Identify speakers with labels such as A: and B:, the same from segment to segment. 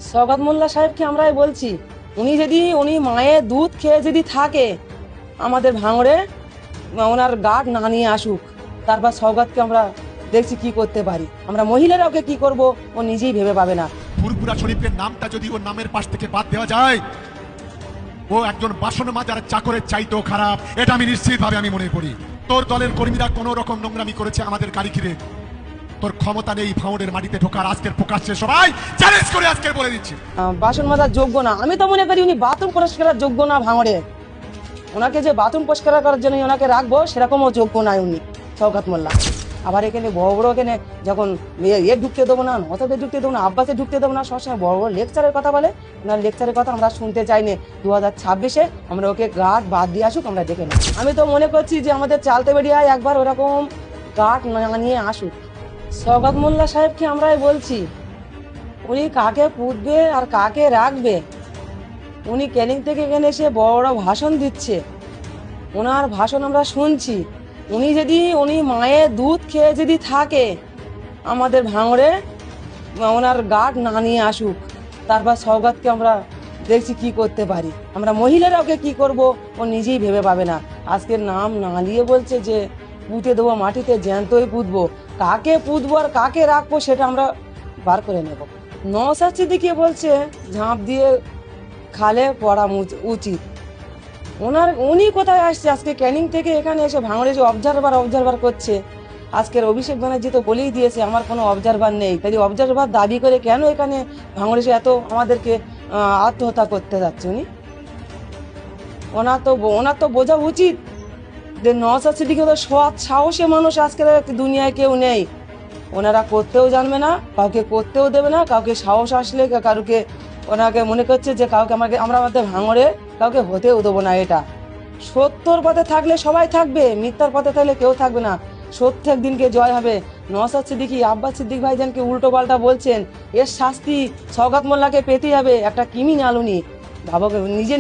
A: শওকত মোল্লা সাহেবকে আমরাই বলছি, উনি মায়ের দুধ খেয়ে যদি থাকে আমাদের ভাঙড়ে, ওনার গার্ড না নিয়ে আসুক, তারপর শওকতকে আমরা দেখছি কি করতে পারি। আমরা মহিলারা ওকে কি করব ও নিজেই ভেবে পাবে না।
B: ফুরফুরা শরীফের নামটা যদি ওর নামের পাশ থেকে বাদ দেওয়া যায়, ও একজন বাসন মাজার চাকরের চাইতেও খারাপ, এটা আমি নিশ্চিতভাবে আমি মনে করি। তোর দলের কর্মীরা কোন রকম নোংরামি করেছে আমাদের গাড়ি ঘিরে, তোর ক্ষমতা নেই ভাঙড়ের মাটিতে ঢোকার। আজকের প্রকাশ্যে সবাই চ্যালেঞ্জ করে আজকে বলে দিচ্ছি,
A: বাসন মাজার যোগ্য না। আমি তো মনে করি উনি বাথরুম পরিষ্কারের যোগ্য না ভাঙড়ে। ওনাকে যে বাথরুম পরিষ্কার করার জন্য ওনাকে রাখবো সেরকমও যোগ্য নয় উনি শওকত মোল্লা। আবার এখানে বড় বড় এখানে যখন ঢুকতে দেবো না, নসাদের ঢুকতে দেবো না, আব্বাসে ঢুকতে দেবো না, সবসময় বড় বড় লেকচারের কথা বলে। ওনার লেকচারের কথা আমরা শুনতে চাইনি। 2026-এ আমরা ওকে গার্ড বাদ দিয়ে আসুক, আমরা দেখে নেব। আমি তো মনে করছি যে আমাদের চালতে বেরিয়ায় একবার ওরকম গার্ড না নিয়ে আসুক। শওকত মোল্লা সাহেবকে আমরাই বলছি, উনি কাকে পুঁতবে আর কাকে রাখবে। উনি ক্যানিং থেকে এখানে এসে বড় বড় ভাষণ দিচ্ছে, ওনার ভাষণ আমরা শুনছি। উনি মায়ের দুধ খেয়ে যদি থাকে আমাদের ভাঙড়ে, ওনার গার্ড না নিয়ে আসুক, তারপর শওকতকে আমরা দেখছি কি করতে পারি। আমরা মহিলারা ওকে কি করব ও নিজেই ভেবে পাবে না। আজকের নাম না নিয়ে বলছে যে পুঁতে দেবো মাটিতে, জ্যান্তই পুঁতবো। কাকে পুঁতবো আর কাকে রাখবো সেটা আমরা বার করে নেব। নওশাদ সিদ্দিকী বলছে ঝাঁপ দিয়ে খালে পড়া উচিত। উনি কোথায় আসছে আজকে ক্যানিং থেকে এখানে এসে ভাঙড়ে যে অবজারভার করছে। আজকের অভিষেক ব্যানার্জি তো বলেই দিয়েছে আমার কোনো অবজারভার নেই, তাই অবজারভার দাবি করে কেন এখানে ভাঙড়ে এসে এত আমাদেরকে আত্মহত্যা করতে যাচ্ছে উনি। ওনার তো বোঝা উচিত যে নওশাদ সিদ্দিকী তো সৎ সাহসী মানুষ আজকের দুনিয়ায় কেউ নেই। ওনারা করতেও জানবে না, কাউকে করতেও দেবে না। কাউকে সাহস আসলে কারুকে ওনাকে মনে করছে যে কাউকে আমরা আমাদের ভাঙড়ে কাউকে হতেও দেবো না। এটা সত্যর পথে থাকলে সবাই থাকবে, মিথ্যার পথে থাকলে কেউ থাকবে না। সত্য একদিনকে জয় হবে। নওশাদ সিদ্দিকী আব্বাস সিদ্দিক ভাইজানকে উল্টো পাল্টা বলছেন, এর শাস্তি শওকত মোল্লাকে পেতেই হবে। একটা ক্রিমিনাল উনি।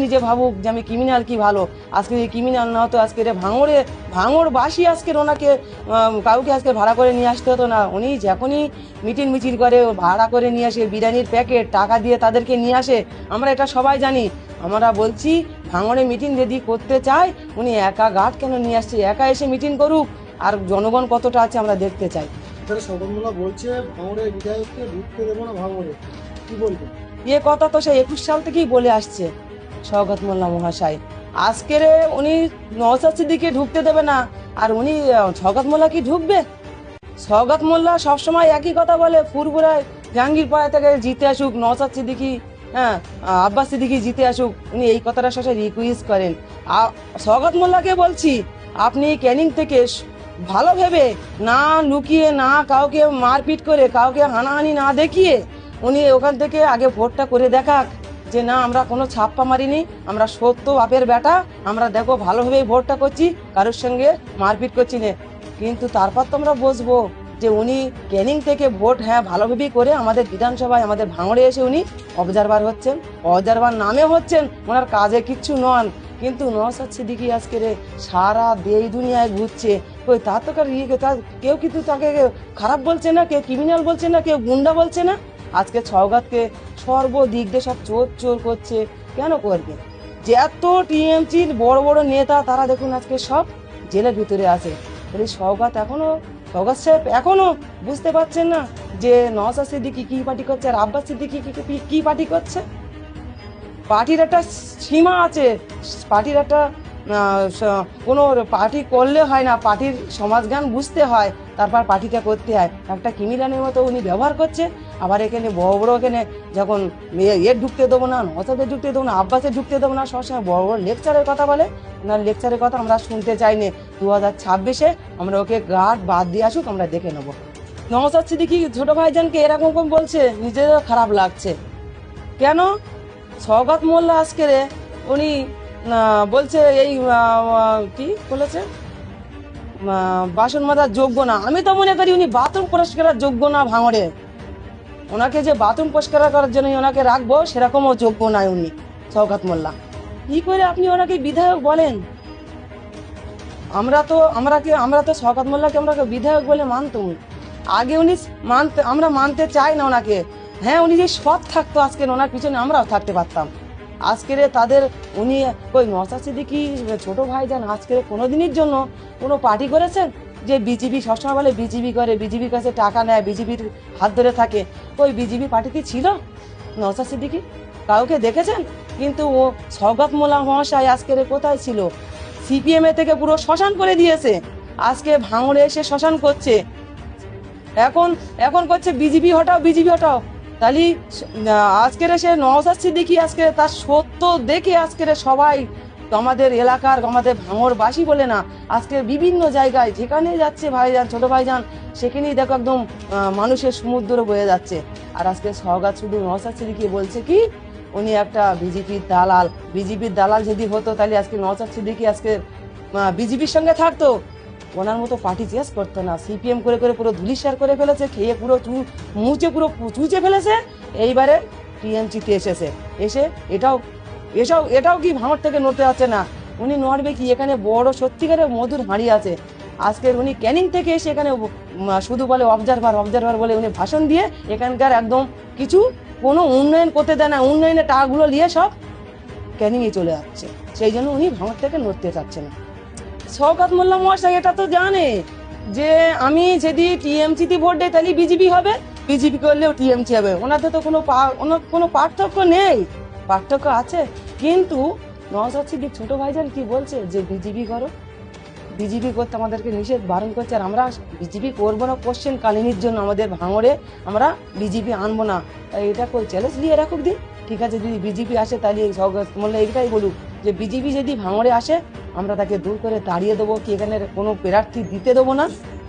A: নিজে ভাবুক যে আমি ক্রিমিনাল, কি ভালো। আজকে এই ক্রিমিনাল না হতো আজকে ভাঙড়বাসী আজকের ওনাকে কাউকে আজকে ভাড়া করে নিয়ে আসতে হতো না। উনি যখনই মিছিল করে ভাড়া করে নিয়ে আসে, বিরিয়ানির প্যাকেট টাকা দিয়ে তাদেরকে নিয়ে আসে। আমরা এটা সবাই জানি। আমরা বলছি ভাঙড়ে মিটিং যদি করতে চায় উনি একা গার্ড কেন নিয়ে আসছে, একা এসে মিটিং করুক। আর জনগণ কতটা আছে আমরা দেখতে চাই।
C: শওকত মোল্লা বলছে ভাঙড়ে বিধায়ককে ঢুকতে দেবো না ভাঙড়ে, কি বলবো?
A: এ কথা তো সে 21 সাল থেকেই বলে আসছে শওকত মোল্লা মহাশয়। আজকের উনি নওশাদ সিদ্দিকীকে ঢুকতে দেবে না, আর উনি শওকত মোল্লা কি ঢুকবে? শওকত মোল্লা সবসময় একই কথা বলে, ফুরফুরায় জাহাঙ্গীরপাড়া থেকে জিতে আসুক নওশাদ সিদ্দিকী, হ্যাঁ আব্বাস সিদ্দিকী জিতে আসুক, উনি এই কথাটা সবসময় রিকোয়েস্ট করেন। শওকত মোল্লাকে বলছি আপনি ক্যানিং থেকে ভালো ভেবে, না লুকিয়ে, না কাউকে মারপিট করে, কাউকে হানাহানি না দেখিয়ে উনি ওখান থেকে আগে ভোটটা করে দেখাক যে না আমরা কোনো ছাপ্পা মারিনি, আমরা সত্য বাপের বেটা, আমরা দেখো ভালোভাবেই ভোটটা করছি, কারোর সঙ্গে মারপিট করছি না। কিন্তু তারপর তো আমরা বসবো যে উনি ক্যানিং থেকে ভোট ভালোভাবেই করে আমাদের বিধানসভায় আমাদের ভাঙড়ে এসে উনি অবজারভার হচ্ছেন। অবজারভার নামে হচ্ছেন, ওনার কাজে কিচ্ছু নন। কিন্তু নওশাদ সিদ্দিকী আজকের সারা দেশ দুনিয়ায় ঘুরছে, ওই তার তো কেউ কিন্তু তাকে খারাপ বলছে না, কেউ ক্রিমিনাল বলছে না, কেউ গুন্ডা বলছে না। আজকে শওকতকে সর্বদিক দিয়ে সব চোর করছে। কেন করবে? যে এত টিএমসির বড় বড় নেতা তারা দেখুন আজকে সব জেলের ভিতরে আছে। তাহলে শওকত সাহেব এখনো বুঝতে পারছেন না যে নওশাদ সিদ্দিকী কি পার্টি করছে আর আব্বাস সিদ্দিকী কি পার্টি করছে। পার্টির একটা সীমা আছে, পার্টির একটা কোনো পার্টি করলে হয় না, পার্টির সমাজজ্ঞান বুঝতে হয়, তারপর পার্টিটা করতে হয়। একটা ক্রিমিনালের মতো উনি ব্যবহার করছে। আবার এখানে বড় বড় এখানে যখন ঢুকতে দেবো না, নওশাদের ঢুকতে দেবো না, আব্বাসে ঢুকতে দেবো না, সবসময় বড় বড় লেকচারের কথা বলে। ওনার লেকচারের কথা আমরা শুনতে চাইনি। 2026-এ আমরা ওকে গার্ড বাদ দিয়ে আসুক, আমরা দেখে নেবো। নওশাদ সিদ্দিকী ছোট ভাইজানকে এরকম বলছে, নিজেরও খারাপ লাগছে। কেন? শওকত মোল্লা আজকের উনি বলছে এই কি বলেছে বাসন মাজার যোগ্য না। আমি তো মনে করি উনি বাথরুম পরিষ্কারের যোগ্য না ভাঙড়ে। ওনাকে যে বাথরুম পরিষ্কার করার জন্য ওনাকে রাখবো সেরকমও যোগ্য নয় উনি শওকত মোল্লা। কি করে আপনি ওনাকে বিধায়ক বলেন? আমরা তো শওকত মোল্লাকে আমরা বিধায়ক বলে মানতাম আগে। আমরা মানতে চাই না ওনাকে। হ্যাঁ, উনি যে সৎ থাকতো আজকে ওনার পিছনে আমরাও থাকতে পারতাম। আজকের তাদের উনি ওই নওশাদ সিদ্দিকী ছোট ভাইজান আজকের কোনোদিনের জন্য কোনো পার্টি করেছেন যে বিজেপি সবসময় বলে বিজেপি করে, বিজেপির কাছে টাকা নেয়, বিজেপির হাত ধরে থাকে। ওই বিজেপি পার্টিতে ছিল নওশাদ সিদ্দিকী? কাউকে দেখেছেন? কিন্তু ও শওকত মোল্লা মহাশয় আজকের কোথায় ছিল? সিপিএম এ থেকে পুরো শ্মশান করে দিয়েছে, আজকে ভাঙড়ে এসে শ্মশান করছে। এখন এখন করছে বিজেপি হটাও, বিজেপি হটাও। তাহলে আজকের সে নওশাদ সিদ্দিকী আজকে তার সত্য দেখে আজকের সবাই আমাদের এলাকার আমাদের ভাঙড়বাসী বলে না, আজকে বিভিন্ন জায়গায় যেখানে যাচ্ছে ভাইজান ছোট ভাইজান সেখানেই দেখো একদম মানুষের সমুদ্র বয়ে যাচ্ছে। আর আজকে সওগাত শুধু নওশাদ সিদ্দিকী বলছে কি উনি একটা বিজেপির দালাল। বিজেপির দালাল যদি হতো তাহলে আজকে নওশাদ সিদ্দিকী আজকে বিজেপির সঙ্গে থাকতো, ওনার মতো পার্টি চেস করতো না। সিপিএম করে করে পুরো ধুলিস্যার করে ফেলেছে, খেয়ে পুরো মুচে পুরো চুচে ফেলেছে। এইবারে টিএমসিতে এসেছে, এসে এটাও কি ভাঙড় থেকে নড়তে যাচ্ছে না। উনি নড়বে কি? এখানে বড় সত্যিকারের মধুর হাঁড়ি আছে। আজকের উনি ক্যানিং থেকে এসে এখানে শুধু বলে অবজারভার অবজারভার বলে উনি ভাষণ দিয়ে এখানকার একদম কিছু কোনো উন্নয়ন করতে দেয় না। উন্নয়নের টাকাগুলো নিয়ে সব ক্যানিংয়ে চলে যাচ্ছে, সেই জন্য উনি ভাঙড় থেকে নড়তে চাচ্ছে না। শওকত মোল্লা মহাশয় এটা তো জানে যে আমি যদি টিএমসিতে ভোট দেয় তাহলে বিজেপি হবে, বিজেপি করলেও টিএমসি হবে। ওনাদের তো কোনো পার্থক্য নেই। পার্থক্য আছে, কিন্তু নওশাদ সিদ্দিকী ছোট ভাইজান কি বলছে যে বিজেপি করো, বিজেপি করতে আমাদেরকে নিষেধ বারণ করছে। আর আমরা বিজেপি করবো না কোশ্চেন কালিনীর জন্য আমাদের ভাঙড়ে আমরা বিজেপি আনবো না। এটা কই চ্যালেঞ্জ নিয়ে রাখুক দিন। ঠিক আছে, যদি বিজেপি আসে তাহলে শওকত মোল্লা এইটাই বলুক যে বিজেপি যদি ভাঙড়ে আসে আমরা তাকে দূর করে তাড়িয়ে দেবো, কি এখানে কোনো প্রার্থী দিতে দেবো না।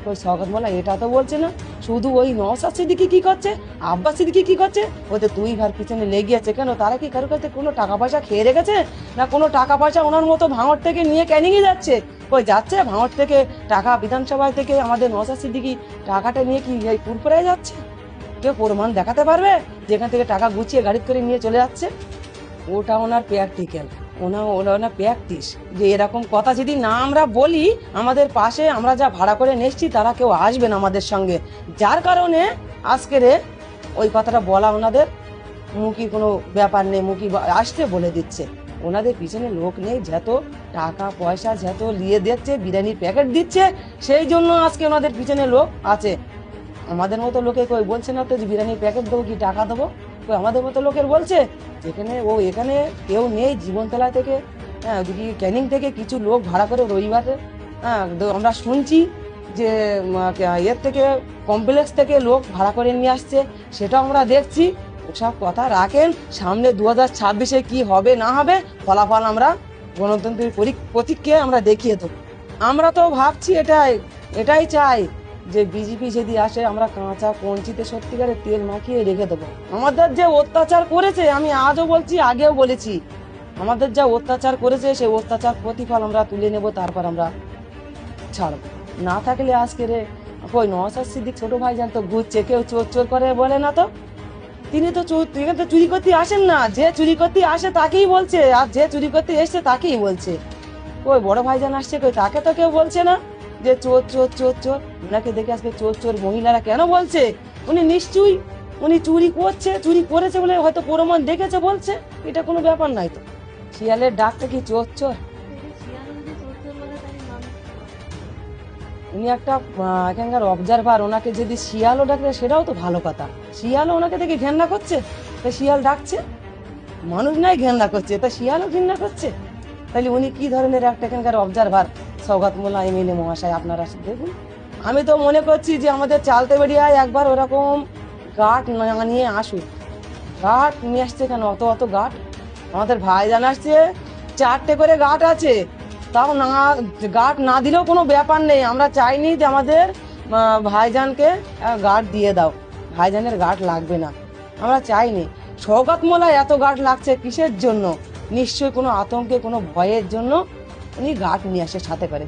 A: ওই শওকত মোল্লা এটা তো বলছে না, শুধু ওই নওশাদ সিদ্দিকী কি করছে, আব্বাস সিদ্দিকী কি করছে, ওতে দুই ভার পিছনে লেগে আছে। কেন তারা কি কারোর কাছে কোনো টাকা পয়সা খেয়ে রেখেছে? না কোনো টাকা পয়সা ওনার মতো ভাঙড় থেকে নিয়ে ক্যানিংয়ে যাচ্ছে? ওই যাচ্ছে ভাঙড় থেকে টাকা, বিধানসভায় থেকে আমাদের নওশাদ সিদ্দিকী টাকাটা নিয়ে কি এই পুরপুরায় যাচ্ছে? কেউ প্রমাণ দেখাতে পারবে যেখান থেকে টাকা গুছিয়ে গাড়ি করে নিয়ে চলে যাচ্ছে? ওটা ওনার প্র্যাকটিক্যাল, ওনার প্র্যাকটিস। যে এরকম কথা যদি না আমরা বলি, আমাদের পাশে আমরা যা ভাড়া করে নিচ্ছি তারা কেউ আসবে না আমাদের সঙ্গে। যার কারণে আজকের ওই কথাটা বলা ওনাদের মুখী কোনো ব্যাপার নেই, মুখী আসতে বলে দিচ্ছে। ওনাদের পিছনে লোক নেই, যত টাকা পয়সা যত নিয়ে দিচ্ছে, বিরিয়ানির প্যাকেট দিচ্ছে, সেই জন্য আজকে ওনাদের পিছনে লোক আছে। আমাদের মতো লোকে কই বলছে না তো যে বিরিয়ানির প্যাকেট দেবো কি টাকা দেবো, কই আমাদের মতো লোকের বলছে। যেখানে এখানে কেউ নেই, জীবনতলা থেকে ওদিকে ক্যানিং থেকে কিছু লোক ভাড়া করে রবিবারে আমরা শুনছি যে এর থেকে কমপ্লেক্স থেকে লোক ভাড়া করে নিয়ে আসছে, সেটাও আমরা দেখছি। ওসব কথা রাখেন, সামনে 2026-এ কি হবে না হবে ফলাফল আমরা গণতন্ত্রের প্রতীককে আমরা দেখিয়ে দেবো। আমরা তো ভাবছি এটাই চাই যে বিজেপি যদি আসে আমরা কাঁচা কঞ্চিতে সত্যিকারের তেল মাখিয়ে রেখে দেবো। আমাদের যে অত্যাচার করেছে, আমি আজও বলছি আগেও বলেছি, আমাদের যা অত্যাচার করেছে সেই অত্যাচার প্রতিফল আমরা তুলে নেব, তারপর আমরা ছাড়বো। না থাকলে আজকের ওই নওশাদ সিদ্দিকী ছোট ভাইজান তো ঘুরছে, কেউ চোর চোর করে বলে না তো। তিনি তো চুরি করতে আসেন না, যে চুরি করতে আসে তাকেই বলছে, আর যে চুরি করতে এসছে তাকেই বলছে। ওই বড় ভাইজান আসছে কই, তাকে তো কেউ বলছে না যে চোর চোর চোর চোর। ওনাকে দেখে আজকে চোর চোর মহিলারা কেন বলছে? উনি নিশ্চয়ই উনি চুরি করেছে বলে হয়তো প্রমাণ দেখেছে বলছে, এটা কোনো ব্যাপার নাই তো। শিয়ালের ডাকটা কি চোর চোর? উনি একটা এখানকার অবজারভার, ওনাকে যদি শিয়ালও ডাকলে সেটাও তো ভালো কথা। শিয়ালও ওনাকে দেখে ঘেন্না করছে, তা শিয়াল ডাকছে। মানুষ নাই ঘেন্না করছে, তা শিয়ালও ঘেন্না করছে। তাহলে উনি কি ধরনের একটা এখানকার অবজারভার শওকত মোল্লা এমএলএ মহাশয়, আপনারা দেখুন। আমি তো মনে করছি যে আমাদের চালতে বেরিয়ায় একবার ওরকম গার্ড না নিয়ে আসুক। গার্ড নিয়ে আসছে কেন? অত গার্ড আমাদের ভাইজান আসছে, 4টে করে গার্ড আছে, তাও না গার্ড না দিলেও কোনো ব্যাপার নেই। আমরা চাইনি যে আমাদের ভাইজানকে গার্ড দিয়ে দাও, ভাইজানের গার্ড লাগবে না, আমরা চাইনি। শওকত মোল্লা এত গার্ড লাগছে কিসের জন্য? নিশ্চয়ই কোনো আতঙ্কে, কোনো ভয়ের জন্য উনি গার্ড নিয়ে আসে সাথে করে।